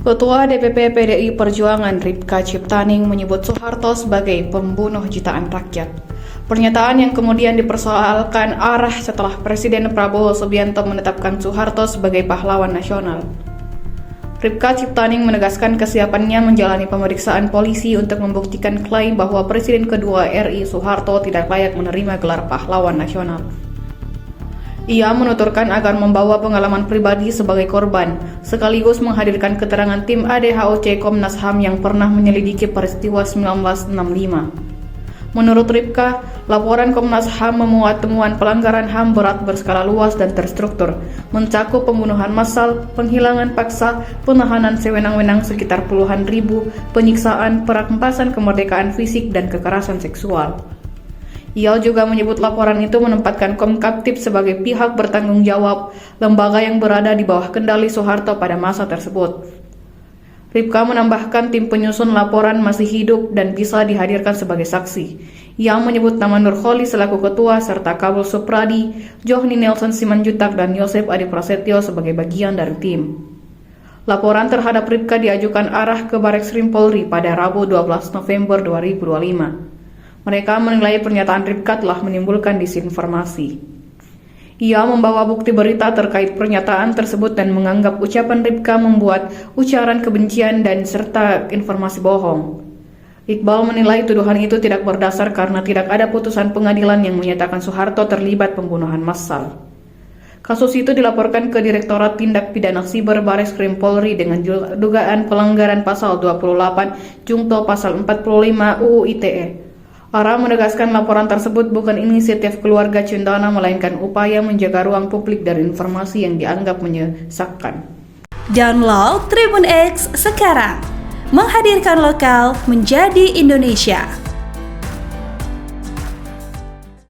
Ketua DPP PDI Perjuangan Ripka Ciptaning menyebut Soeharto sebagai pembunuh jutaan rakyat. Pernyataan yang kemudian dipersoalkan arah setelah Presiden Prabowo Subianto menetapkan Soeharto sebagai pahlawan nasional. Ripka Ciptaning menegaskan kesiapannya menjalani pemeriksaan polisi untuk membuktikan klaim bahwa Presiden kedua RI Soeharto tidak layak menerima gelar pahlawan nasional. Ia menuturkan agar membawa pengalaman pribadi sebagai korban, sekaligus menghadirkan keterangan tim ADHOC Komnas HAM yang pernah menyelidiki peristiwa 1965. Menurut Ripka, laporan Komnas HAM memuat temuan pelanggaran HAM berat berskala luas dan terstruktur, mencakup pembunuhan massal, penghilangan paksa, penahanan sewenang-wenang sekitar puluhan ribu, penyiksaan, perampasan kemerdekaan fisik, dan kekerasan seksual. Ia juga menyebut laporan itu menempatkan Komkaptib sebagai pihak bertanggung jawab, lembaga yang berada di bawah kendali Soeharto pada masa tersebut. Ripka menambahkan tim penyusun laporan masih hidup dan bisa dihadirkan sebagai saksi. Ia menyebut nama Nurholis selaku ketua serta Kabul Supradi, Johni Nelson Simanjuntak, dan Yosef Adi Prasetyo sebagai bagian dari tim. Laporan terhadap Ripka diajukan arah ke Bareskrim Polri pada Rabu 12 November 2025. Mereka menilai pernyataan Ripka telah menimbulkan disinformasi. Ia membawa bukti berita terkait pernyataan tersebut dan menganggap ucapan Ripka membuat ujaran kebencian dan serta informasi bohong. Iqbal menilai tuduhan itu tidak berdasar karena tidak ada putusan pengadilan yang menyatakan Soeharto terlibat pembunuhan massal. Kasus itu dilaporkan ke Direktorat Tindak Pidana Siber Bareskrim Polri dengan dugaan pelanggaran pasal 28 Jungto pasal 45 UU ITE. Ara menegaskan laporan tersebut bukan inisiatif keluarga Cendana melainkan upaya menjaga ruang publik dari informasi yang dianggap menyesatkan. Download Tribun X sekarang, menghadirkan lokal menjadi Indonesia.